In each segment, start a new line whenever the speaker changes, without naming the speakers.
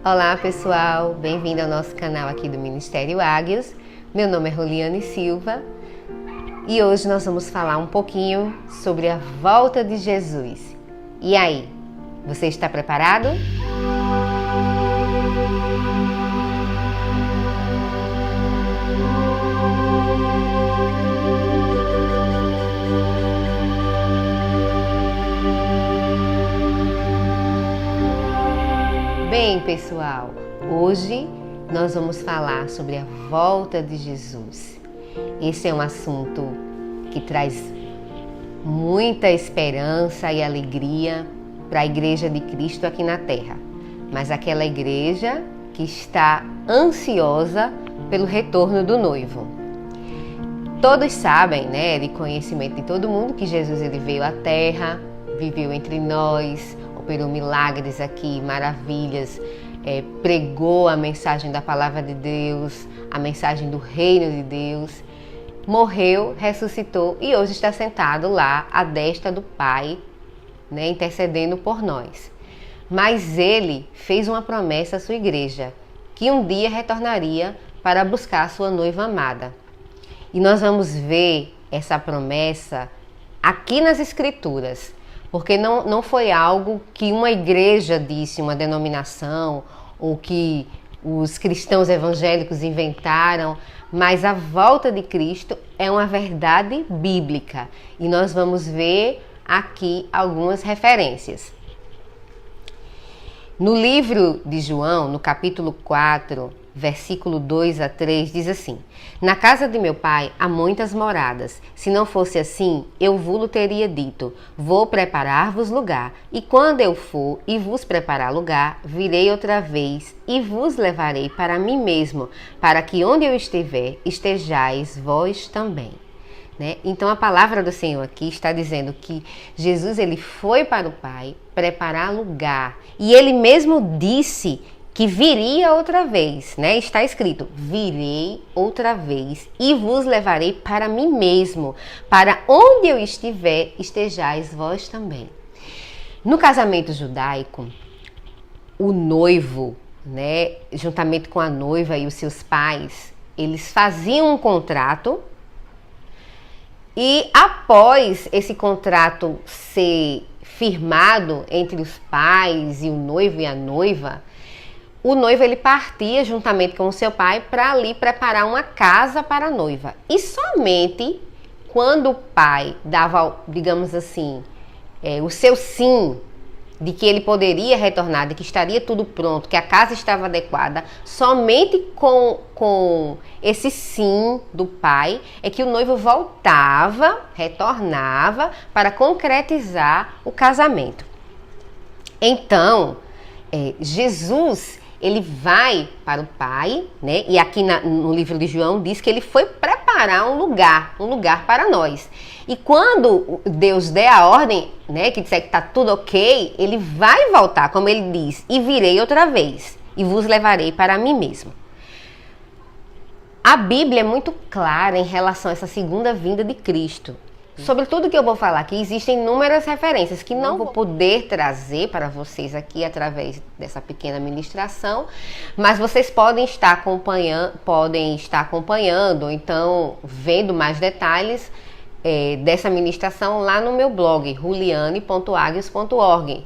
Olá pessoal, bem-vindo ao nosso canal aqui do Ministério Águios. Meu nome é Roliane Silva e hoje nós vamos falar um pouquinho sobre a volta de Jesus. E aí, você está preparado? Bem, pessoal, hoje nós vamos falar sobre a volta de Jesus. Esse é um assunto que traz muita esperança e alegria para a Igreja de Cristo aqui na Terra, mas aquela igreja que está ansiosa pelo retorno do noivo. Todos sabem, né, de conhecimento de todo mundo, que Jesus ele veio à Terra, viveu entre nós, operou milagres aqui, maravilhas, pregou a mensagem da palavra de Deus, a mensagem do reino de Deus, morreu, ressuscitou e hoje está sentado lá à destra do Pai, né, intercedendo por nós. Mas ele fez uma promessa à sua igreja, que um dia retornaria para buscar a sua noiva amada. E nós vamos ver essa promessa aqui nas Escrituras, porque não foi algo que uma igreja disse, uma denominação, ou que os cristãos evangélicos inventaram, mas a volta de Cristo é uma verdade bíblica. E nós vamos ver aqui algumas referências. No livro de João, no capítulo 4, versículo 2 a 3, diz assim: Na casa de meu pai há muitas moradas. Se não fosse assim, eu vos teria dito: vou preparar-vos lugar. E quando eu for e vos preparar lugar, virei outra vez e vos levarei para mim mesmo, para que onde eu estiver, estejais vós também. Né? Então a palavra do Senhor aqui está dizendo que Jesus ele foi para o Pai preparar lugar. E ele mesmo disse que viria outra vez, né? Está escrito: virei outra vez e vos levarei para mim mesmo, para onde eu estiver, estejais vós também. No casamento judaico, o noivo, né, juntamente com a noiva e os seus pais, eles faziam um contrato e após esse contrato ser firmado entre os pais e o noivo e a noiva, o noivo ele partia juntamente com o seu pai para ali preparar uma casa para a noiva. E somente quando o pai dava, digamos assim, o seu sim, de que ele poderia retornar, de que estaria tudo pronto, que a casa estava adequada, somente com esse sim do pai é que o noivo voltava, retornava para concretizar o casamento. Então, Jesus ele vai para o Pai, né? E aqui no livro de João diz que ele foi preparar um lugar para nós. E quando Deus der a ordem, né, que disser que está tudo ok, ele vai voltar, como ele diz: e virei outra vez, e vos levarei para mim mesmo. A Bíblia é muito clara em relação a essa segunda vinda de Cristo. Sobre tudo que eu vou falar aqui, existem inúmeras referências que não vou poder trazer para vocês aqui através dessa pequena ministração, mas vocês podem estar acompanhando, ou então vendo mais detalhes dessa ministração lá no meu blog, roliane.agios.org.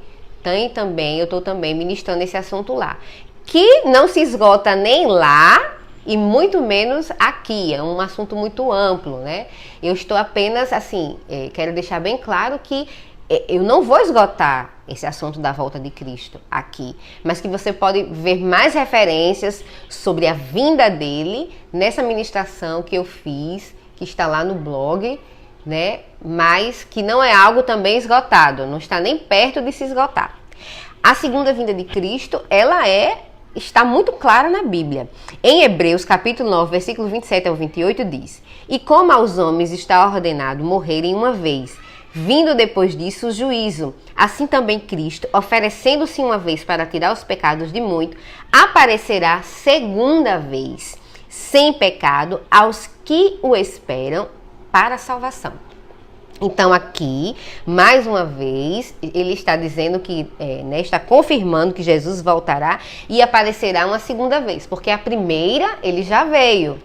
Eu estou também ministrando esse assunto lá, que não se esgota nem lá, e muito menos aqui, é um assunto muito amplo, né? Eu estou apenas, assim, quero deixar bem claro que eu não vou esgotar esse assunto da volta de Cristo aqui, mas que você pode ver mais referências sobre a vinda dele nessa ministração que eu fiz, que está lá no blog, né? Mas que não é algo também esgotado, não está nem perto de se esgotar. A segunda vinda de Cristo, ela está muito clara na Bíblia. Em Hebreus, capítulo 9, versículo 27 ao 28, diz: E como aos homens está ordenado morrerem uma vez, vindo depois disso o juízo, assim também Cristo, oferecendo-se uma vez para tirar os pecados de muito, aparecerá segunda vez, sem pecado, aos que o esperam para a salvação. Então aqui, mais uma vez, ele está dizendo que, está confirmando que Jesus voltará e aparecerá uma segunda vez, porque a primeira ele já veio,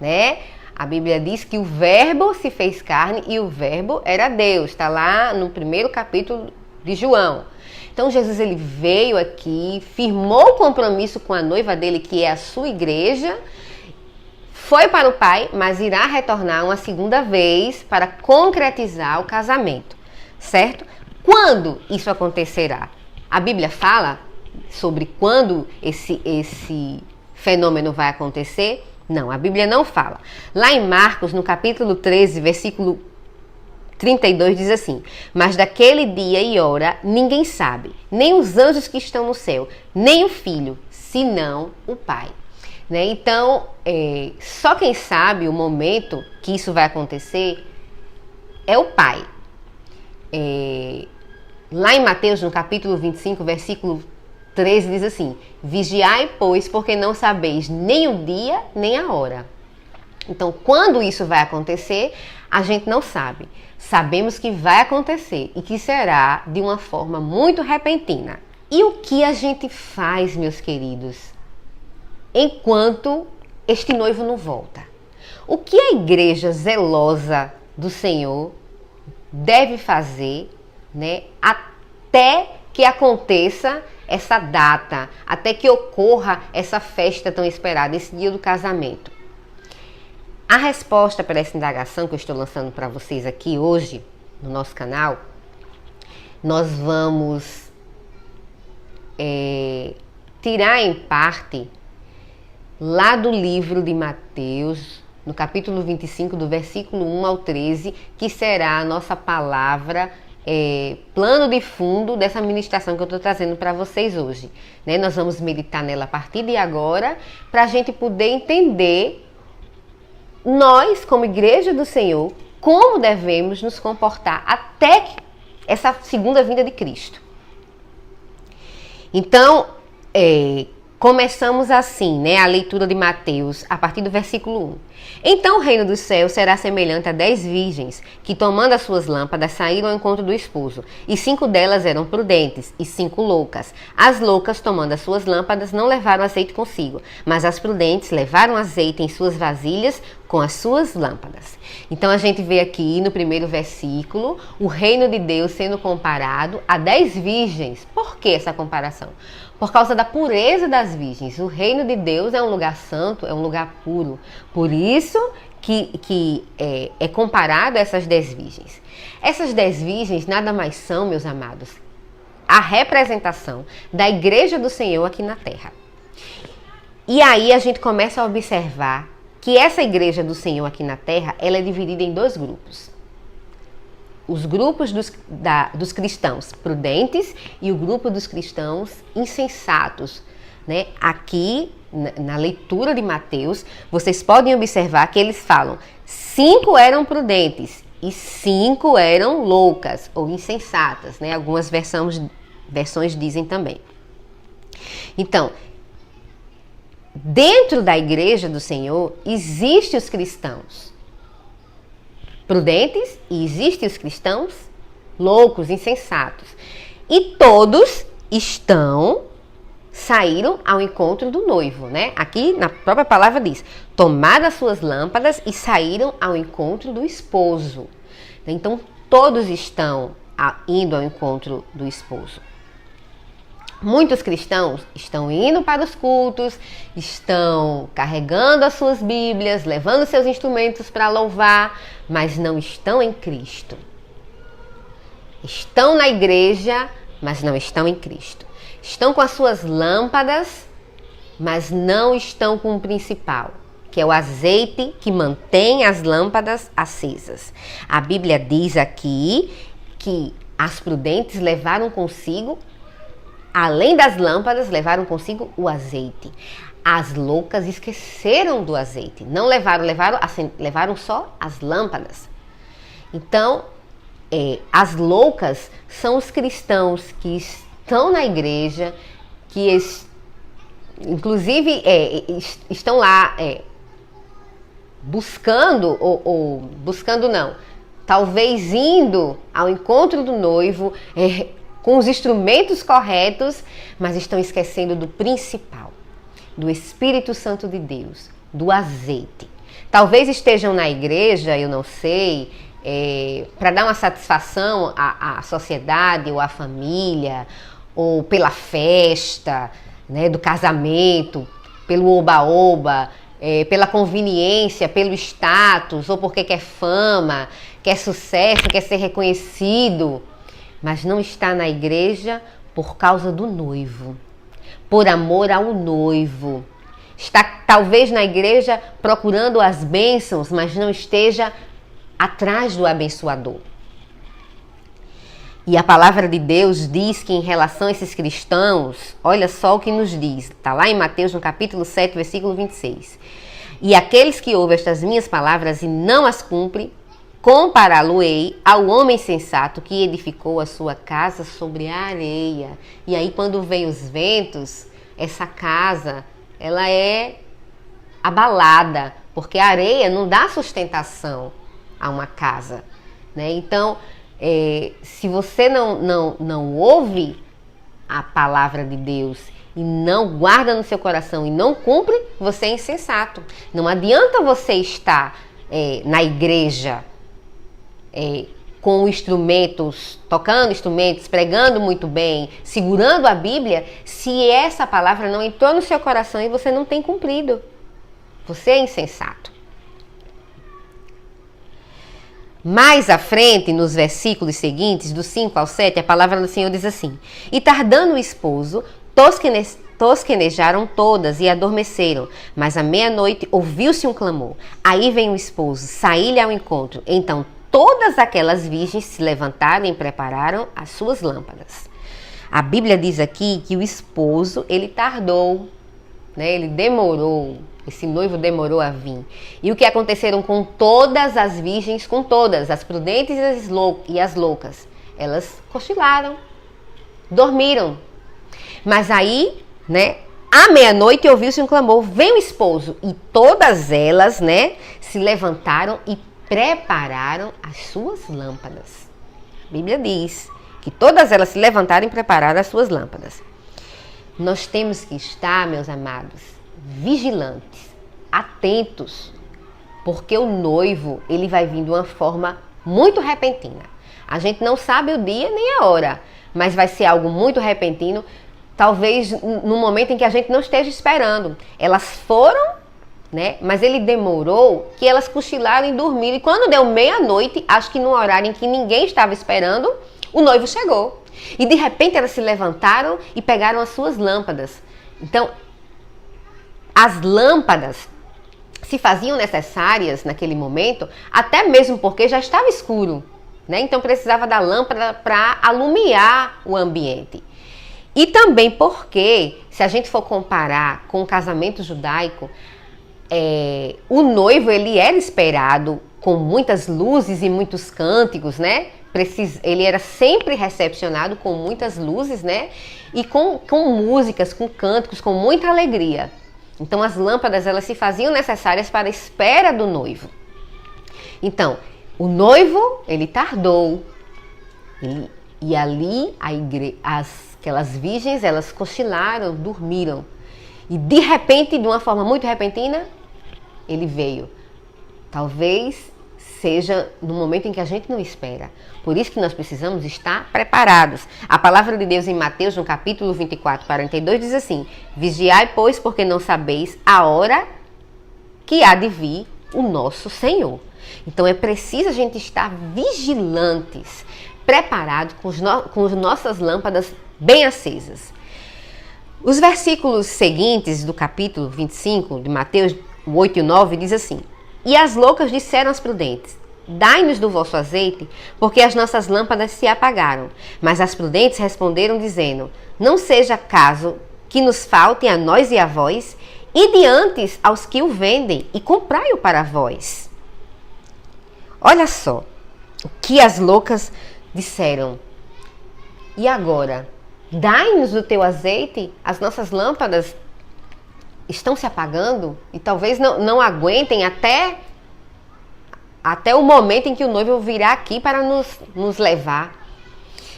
né? A Bíblia diz que o verbo se fez carne e o verbo era Deus, está lá no primeiro capítulo de João. Então Jesus ele veio aqui, firmou o compromisso com a noiva dele, que é a sua igreja, foi para o Pai, mas irá retornar uma segunda vez para concretizar o casamento, certo? Quando isso acontecerá? A Bíblia fala sobre quando esse fenômeno vai acontecer? Não, a Bíblia não fala. Lá em Marcos, no capítulo 13, versículo 32, diz assim: mas daquele dia e hora ninguém sabe, nem os anjos que estão no céu, nem o Filho, senão o Pai. Né? Então, só quem sabe o momento que isso vai acontecer é o Pai. Lá em Mateus, no capítulo 25, versículo 13, diz assim: vigiai, pois, porque não sabeis nem o dia, nem a hora. Então, quando isso vai acontecer, a gente não sabe. Sabemos que vai acontecer e que será de uma forma muito repentina. E o que a gente faz, meus queridos, enquanto este noivo não volta? O que a igreja zelosa do Senhor deve fazer, né, até que aconteça essa data, até que ocorra essa festa tão esperada, esse dia do casamento? A resposta para essa indagação que eu estou lançando para vocês aqui hoje, no nosso canal, nós vamos tirar em parte lá do livro de Mateus, no capítulo 25, do versículo 1 ao 13, que será a nossa palavra, plano de fundo dessa ministração que eu estou trazendo para vocês hoje. Né? Nós vamos meditar nela a partir de agora, para a gente poder entender, nós, como igreja do Senhor, como devemos nos comportar até essa segunda vinda de Cristo. Então, começamos assim, né, a leitura de Mateus, a partir do versículo 1. Então o reino dos céus será semelhante a 10 virgens, que tomando as suas lâmpadas saíram ao encontro do esposo. E 5 delas eram prudentes, e 5 loucas. As loucas, tomando as suas lâmpadas, não levaram azeite consigo, mas as prudentes levaram azeite em suas vasilhas com as suas lâmpadas. Então a gente vê aqui no primeiro versículo o reino de Deus sendo comparado a 10 virgens. Por que essa comparação? Por causa da pureza das virgens. O reino de Deus é um lugar santo, é um lugar puro. Por isso que é comparado a essas 10 virgens. Essas 10 virgens nada mais são, meus amados, a representação da igreja do Senhor aqui na terra. E aí a gente começa a observar que essa igreja do Senhor aqui na terra, ela é dividida em 2 grupos. Os grupos dos cristãos prudentes e o grupo dos cristãos insensatos. Né? Aqui, na leitura de Mateus, vocês podem observar que eles falam: 5 eram prudentes e 5 eram loucas ou insensatas. Né? Algumas versões dizem também. Então, dentro da igreja do Senhor, existem os cristãos prudentes e existem os cristãos loucos, insensatos. E todos saíram ao encontro do noivo, né? Aqui na própria palavra diz: tomaram suas lâmpadas e saíram ao encontro do esposo. Então todos estão indo ao encontro do esposo. Muitos cristãos estão indo para os cultos, estão carregando as suas Bíblias, levando seus instrumentos para louvar, mas não estão em Cristo. Estão na igreja, mas não estão em Cristo. Estão com as suas lâmpadas, mas não estão com o principal, que é o azeite que mantém as lâmpadas acesas. A Bíblia diz aqui que as prudentes levaram consigo, além das lâmpadas, levaram consigo o azeite. As loucas esqueceram do azeite. Não levaram só as lâmpadas. Então, as loucas são os cristãos que estão na igreja, que inclusive estão lá buscando, buscando não, talvez indo ao encontro do noivo, com os instrumentos corretos, mas estão esquecendo do principal, do Espírito Santo de Deus, do azeite. Talvez estejam na igreja, eu não sei, para dar uma satisfação à sociedade ou à família, ou pela festa, né, do casamento, pelo oba-oba, pela conveniência, pelo status, ou porque quer fama, quer sucesso, quer ser reconhecido, mas não está na igreja por causa do noivo, por amor ao noivo. Está talvez na igreja procurando as bênçãos, mas não esteja atrás do abençoador. E a palavra de Deus diz que em relação a esses cristãos, olha só o que nos diz, está lá em Mateus no capítulo 7, versículo 26. E aqueles que ouvem estas minhas palavras e não as cumprem, compará-lo-ei ao homem sensato que edificou a sua casa sobre a areia. E aí quando vem os ventos, essa casa, ela é abalada, porque a areia não dá sustentação a uma casa, né? Então, se você não ouve a palavra de Deus e não guarda no seu coração e não cumpre, você é insensato. Não adianta você estar na igreja com instrumentos, tocando instrumentos, pregando muito bem, segurando a Bíblia, se essa palavra não entrou no seu coração e você não tem cumprido. Você é insensato. Mais à frente, nos versículos seguintes, do 5 ao 7, a palavra do Senhor diz assim: E tardando o esposo, tosquenejaram todas e adormeceram, mas à meia-noite ouviu-se um clamor. Aí vem o esposo, saí-lhe ao encontro. Então todas aquelas virgens se levantaram e prepararam as suas lâmpadas. A Bíblia diz aqui que o esposo, ele tardou, né? Ele demorou. Esse noivo demorou a vir. E o que aconteceram com todas as virgens, com todas, as prudentes e as loucas? Elas cochilaram, dormiram. Mas aí, né, à meia-noite ouviu-se um clamor, vem o esposo. E todas elas, né, se levantaram e prepararam as suas lâmpadas. A Bíblia diz que todas elas se levantaram e prepararam as suas lâmpadas. Nós temos que estar, meus amados, vigilantes, atentos, porque o noivo, ele vai vir de uma forma muito repentina. A gente não sabe o dia nem a hora, mas vai ser algo muito repentino, talvez no momento em que a gente não esteja esperando. Elas foram, né? Mas ele demorou que elas cochilaram e dormiram. E quando deu meia-noite, acho que num horário em que ninguém estava esperando, o noivo chegou. E de repente elas se levantaram e pegaram as suas lâmpadas. Então, as lâmpadas se faziam necessárias naquele momento, até mesmo porque já estava escuro, né? Então precisava da lâmpada para alumiar o ambiente. E também porque, se a gente for comparar com o casamento judaico, o noivo, ele era esperado com muitas luzes e muitos cânticos, né? Ele era sempre recepcionado com muitas luzes, né? E com músicas, com cânticos, com muita alegria. Então as lâmpadas, elas se faziam necessárias para a espera do noivo. Então, o noivo, ele tardou. E ali aquelas virgens, elas cochilaram, dormiram. E de repente, de uma forma muito repentina, ele veio. Talvez seja no momento em que a gente não espera. Por isso que nós precisamos estar preparados. A palavra de Deus em Mateus, no capítulo 24, 42, diz assim: Vigiai, pois, porque não sabeis a hora que há de vir o nosso Senhor. Então é preciso a gente estar vigilantes, preparados, com as nossas lâmpadas bem acesas. Os versículos seguintes do capítulo 25 de Mateus, o 8 e o 9, diz assim: E as loucas disseram às prudentes: Dai-nos do vosso azeite, porque as nossas lâmpadas se apagaram. Mas as prudentes responderam, dizendo: Não seja caso que nos falte a nós e a vós, e diante aos que o vendem, e comprai-o para vós. Olha só o que as loucas disseram. E agora? Dai-nos do teu azeite, as nossas lâmpadas estão se apagando e talvez não aguentem até até o momento em que o noivo virá aqui para nos levar.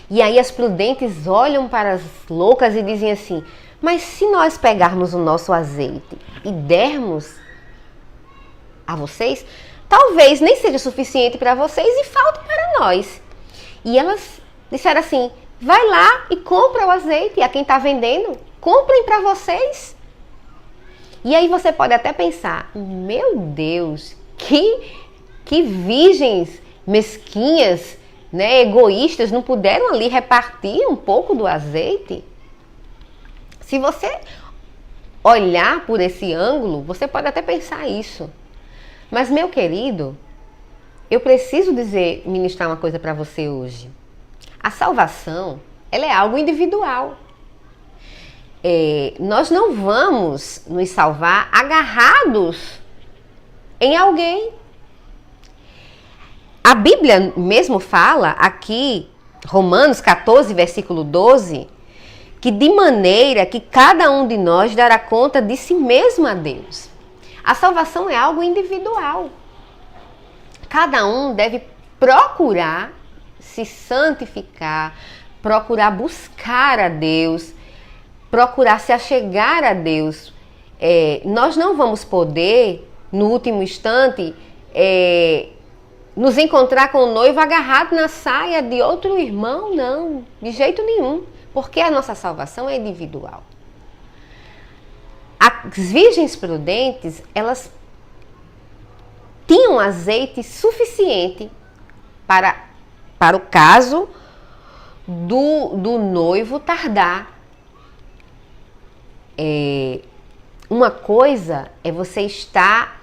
E aí as prudentes olham para as loucas e dizem assim: mas se nós pegarmos o nosso azeite e dermos a vocês, talvez nem seja suficiente para vocês e falte para nós. E elas disseram assim: vai lá e compra o azeite, e a quem está vendendo, comprem para vocês. E aí você pode até pensar: meu Deus, que virgens mesquinhas, né, egoístas, não puderam ali repartir um pouco do azeite? Se você olhar por esse ângulo, você pode até pensar isso. Mas, meu querido, eu preciso ministrar uma coisa para você hoje. A salvação, ela é algo individual. Nós não vamos nos salvar agarrados em alguém. A Bíblia mesmo fala aqui, Romanos 14, versículo 12, que de maneira que cada um de nós dará conta de si mesmo a Deus. A salvação é algo individual. Cada um deve procurar se santificar, procurar buscar a Deus, procurar se achegar a Deus. Nós não vamos poder, no último instante, nos encontrar com o noivo agarrado na saia de outro irmão, não, de jeito nenhum, porque a nossa salvação é individual. As virgens prudentes, elas tinham azeite suficiente para o caso do noivo tardar. Uma coisa é você estar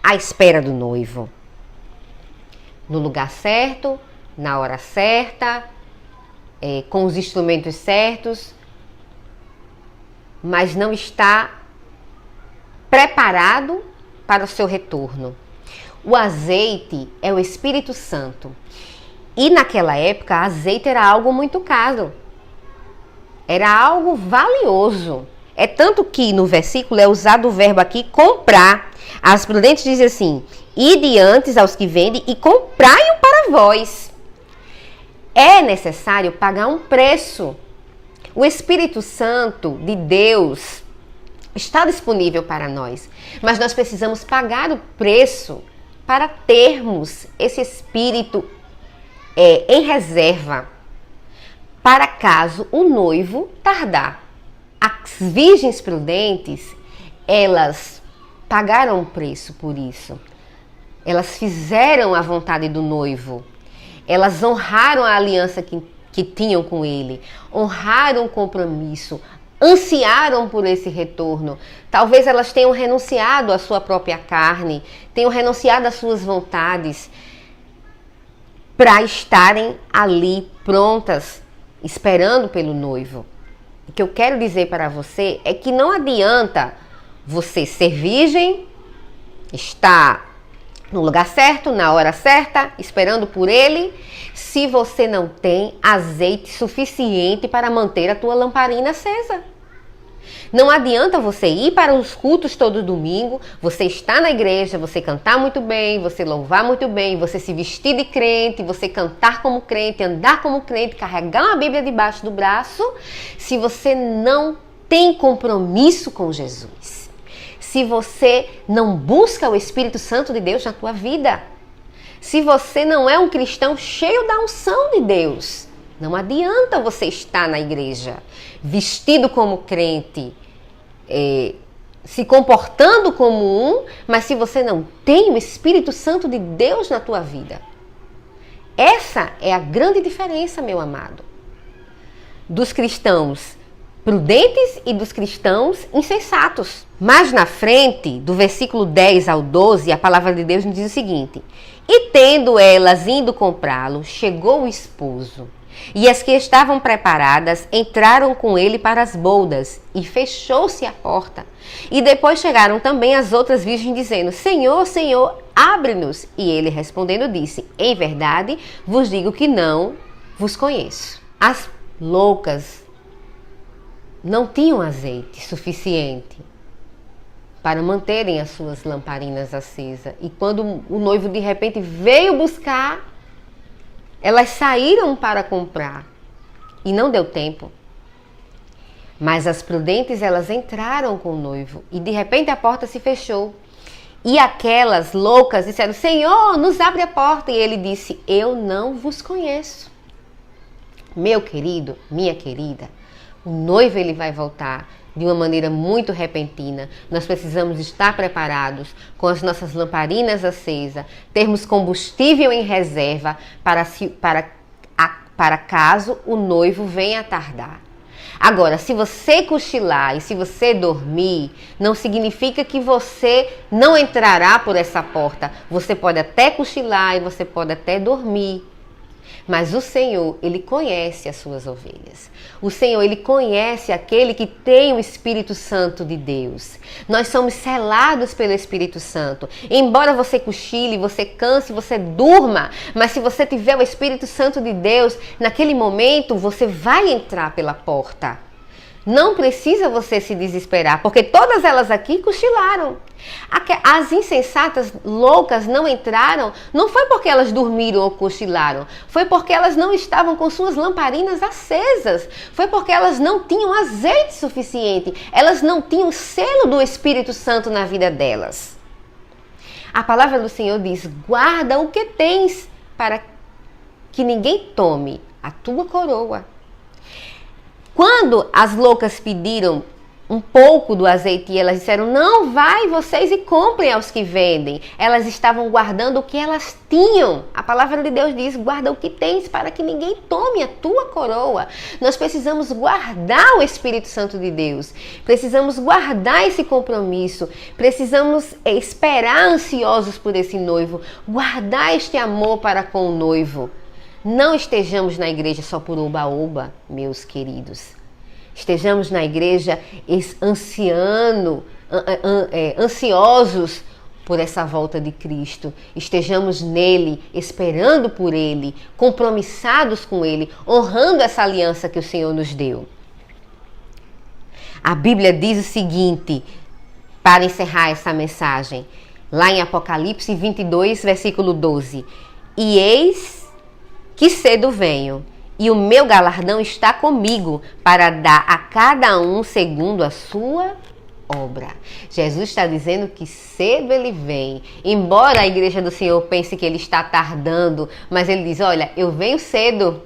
à espera do noivo, no lugar certo, na hora certa, com os instrumentos certos, mas não está preparado para o seu retorno. O azeite é o Espírito Santo. E naquela época, azeite era algo muito caro. Era algo valioso. É tanto que no versículo é usado o verbo aqui comprar. As prudentes dizem assim: ide antes aos que vendem e comprai-o para vós. É necessário pagar um preço. O Espírito Santo de Deus está disponível para nós, mas nós precisamos pagar o preço para termos esse Espírito em reserva, para caso o noivo tardar. As virgens prudentes, elas pagaram o preço por isso. Elas fizeram a vontade do noivo. Elas honraram a aliança que tinham com ele, honraram o compromisso, ansiaram por esse retorno. Talvez elas tenham renunciado à sua própria carne, tenham renunciado às suas vontades para estarem ali prontas, esperando pelo noivo. O que eu quero dizer para você é que não adianta você ser virgem, estar no lugar certo, na hora certa, esperando por ele, se você não tem azeite suficiente para manter a tua lamparina acesa. Não adianta você ir para os cultos todo domingo, você estar na igreja, você cantar muito bem, você louvar muito bem, você se vestir de crente, você cantar como crente, andar como crente, carregar uma Bíblia debaixo do braço, se você não tem compromisso com Jesus. Se você não busca o Espírito Santo de Deus na tua vida, se você não é um cristão cheio da unção de Deus, não adianta você estar na igreja, vestido como crente, se comportando como um, mas se você não tem o Espírito Santo de Deus na tua vida. Essa é a grande diferença, meu amado, dos cristãos prudentes e dos cristãos insensatos. Mais na frente, do versículo 10 ao 12, a palavra de Deus nos diz o seguinte: e tendo elas indo comprá-lo, chegou o esposo, e as que estavam preparadas entraram com ele para as boldas, e fechou-se a porta. E depois chegaram também as outras virgens, dizendo: Senhor, Senhor, abre-nos. E ele respondendo disse: em verdade vos digo que não vos conheço. As loucas não tinham azeite suficiente para manterem as suas lamparinas acesas. E quando o noivo de repente veio buscar, elas saíram para comprar e não deu tempo. Mas as prudentes, elas entraram com o noivo e de repente a porta se fechou. E aquelas loucas disseram: Senhor, nos abre a porta. E ele disse: eu não vos conheço. Meu querido, minha querida, o noivo ele vai voltar de uma maneira muito repentina. Nós precisamos estar preparados com as nossas lamparinas acesas, termos combustível em reserva para caso o noivo venha tardar. Agora, se você cochilar e se você dormir, não significa que você não entrará por essa porta. Você pode até cochilar e você pode até dormir. Mas o Senhor, Ele conhece as suas ovelhas. O Senhor, Ele conhece aquele que tem o Espírito Santo de Deus. Nós somos selados pelo Espírito Santo. Embora você cochile, você canse, você durma, mas se você tiver o Espírito Santo de Deus, naquele momento você vai entrar pela porta. Não precisa você se desesperar, porque todas elas aqui cochilaram. As insensatas loucas não entraram, não foi porque elas dormiram ou cochilaram, foi porque elas não estavam com suas lamparinas acesas, foi porque elas não tinham azeite suficiente, elas não tinham o selo do Espírito Santo na vida delas. A palavra do Senhor diz: guarda o que tens, para que ninguém tome a tua coroa. Quando as loucas pediram um pouco do azeite e elas disseram: não, vai vocês e comprem aos que vendem, elas estavam guardando o que elas tinham. A palavra de Deus diz: guarda o que tens para que ninguém tome a tua coroa. Nós precisamos guardar o Espírito Santo de Deus, precisamos guardar esse compromisso, precisamos esperar ansiosos por esse noivo, guardar este amor para com o noivo. Não estejamos na igreja só por oba-oba, meus queridos. Estejamos na igreja ansiosos por essa volta de Cristo. Estejamos nele, esperando por ele, compromissados com ele, honrando essa aliança que o Senhor nos deu. A Bíblia diz o seguinte, para encerrar essa mensagem, lá em Apocalipse 22, versículo 12. E eis que cedo venho, e o meu galardão está comigo, para dar a cada um segundo a sua obra. Jesus está dizendo que cedo ele vem. Embora a igreja do Senhor pense que ele está tardando, mas ele diz: olha, eu venho cedo,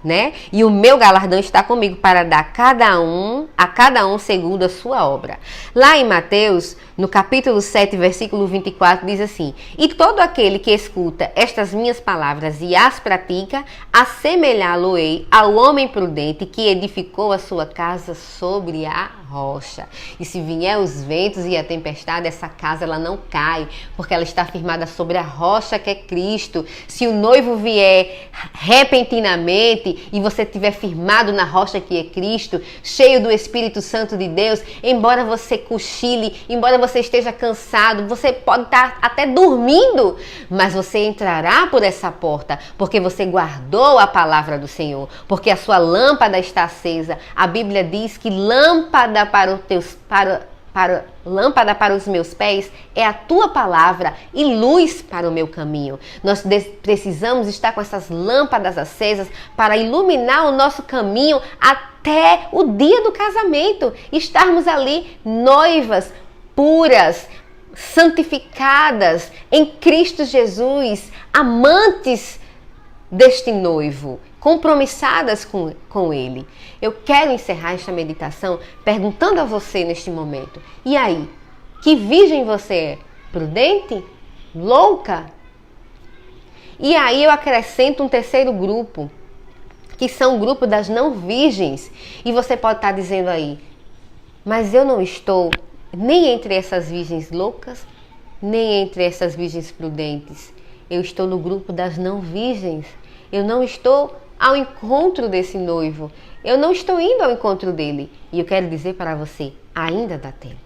né? E o meu galardão está comigo, para dar a cada um segundo a sua obra. Lá em Mateus, no capítulo 7, versículo 24, diz assim: e todo aquele que escuta estas minhas palavras e as pratica, assemelhá-lo-ei ao homem prudente que edificou a sua casa sobre a rocha. E se vier os ventos e a tempestade, essa casa ela não cai, porque ela está firmada sobre a rocha que é Cristo. Se o noivo vier repentinamente e você estiver firmado na rocha que é Cristo, cheio do Espírito Santo de Deus, embora você cochile, embora você esteja cansado, você pode estar até dormindo, mas você entrará por essa porta, porque você guardou a palavra do Senhor, porque a sua lâmpada está acesa. A Bíblia diz que lâmpada lâmpada para os meus pés é a tua palavra e luz para o meu caminho. Nós precisamos estar com essas lâmpadas acesas para iluminar o nosso caminho até o dia do casamento. Estarmos ali noivas, puras, santificadas em Cristo Jesus, amantes deste noivo, compromissadas com ele. Eu quero encerrar esta meditação perguntando a você neste momento: e aí, que virgem você é? Prudente? Louca? E aí eu acrescento um terceiro grupo, que são o grupo das não virgens. E você pode estar dizendo aí: mas eu não estou nem entre essas virgens loucas, nem entre essas virgens prudentes. Eu estou no grupo das não virgens. Eu não estou ao encontro desse noivo. Eu não estou indo ao encontro dele. E eu quero dizer para você: ainda dá tempo.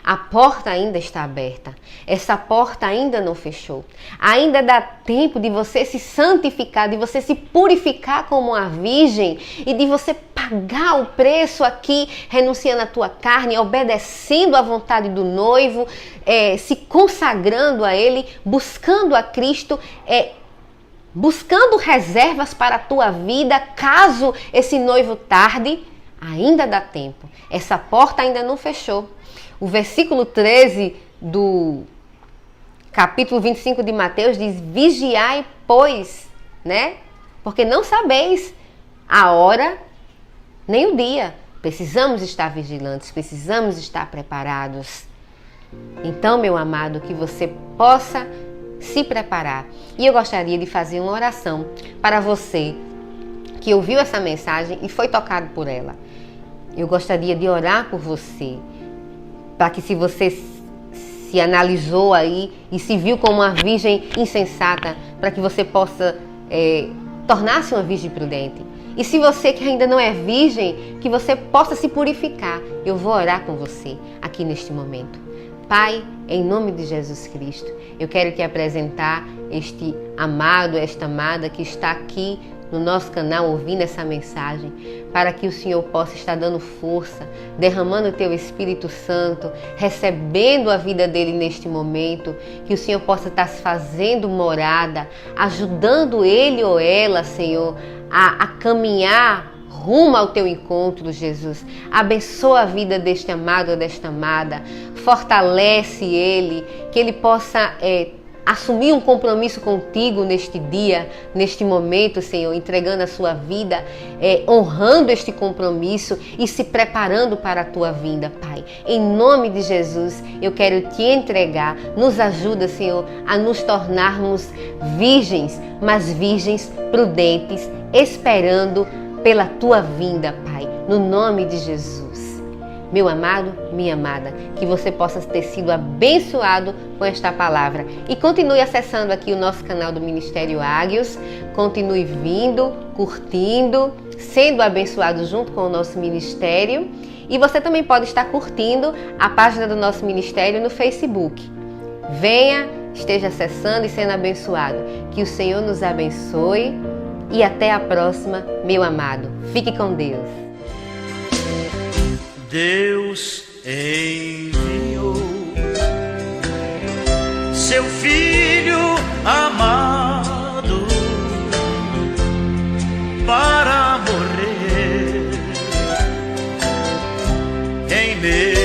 A porta ainda está aberta. Essa porta ainda não fechou. Ainda dá tempo de você se santificar, de você se purificar como uma virgem e de você parar pagar o preço aqui, renunciando à tua carne, obedecendo à vontade do noivo, se consagrando a Ele, buscando a Cristo, buscando reservas para a tua vida, caso esse noivo tarde, ainda dá tempo. Essa porta ainda não fechou. O versículo 13 do capítulo 25 de Mateus diz: vigiai, pois, né? Porque não sabeis a hora nem o dia. Precisamos estar vigilantes, precisamos estar preparados. Então, meu amado, que você possa se preparar. E eu gostaria de fazer uma oração para você que ouviu essa mensagem e foi tocado por ela. Eu gostaria de orar por você, para que, se você se analisou aí e se viu como uma virgem insensata, para que você possa tornar-se uma virgem prudente. E se você que ainda não é virgem, que você possa se purificar. Eu vou orar com você aqui neste momento. Pai, em nome de Jesus Cristo, eu quero te apresentar este amado, esta amada que está aqui no nosso canal ouvindo essa mensagem, para que o Senhor possa estar dando força, derramando o teu Espírito Santo, recebendo a vida dele neste momento, que o Senhor possa estar se fazendo morada, ajudando ele ou ela, Senhor, a caminhar rumo ao teu encontro, Jesus. Abençoa a vida deste amado ou desta amada, fortalece ele, que ele possa assumir um compromisso contigo neste dia, neste momento, Senhor, entregando a sua vida, honrando este compromisso e se preparando para a tua vinda, Pai. Em nome de Jesus, eu quero te entregar. Nos ajuda, Senhor, a nos tornarmos virgens, mas virgens prudentes, esperando pela tua vinda, Pai. No nome de Jesus. Meu amado, minha amada, que você possa ter sido abençoado com esta palavra. E continue acessando aqui o nosso canal do Ministério Ágios. Continue vindo, curtindo, sendo abençoado junto com o nosso ministério. E você também pode estar curtindo a página do nosso ministério no Facebook. Venha, esteja acessando e sendo abençoado. Que o Senhor nos abençoe e até a próxima, meu amado. Fique com Deus.
Deus enviou seu Filho amado para morrer em meu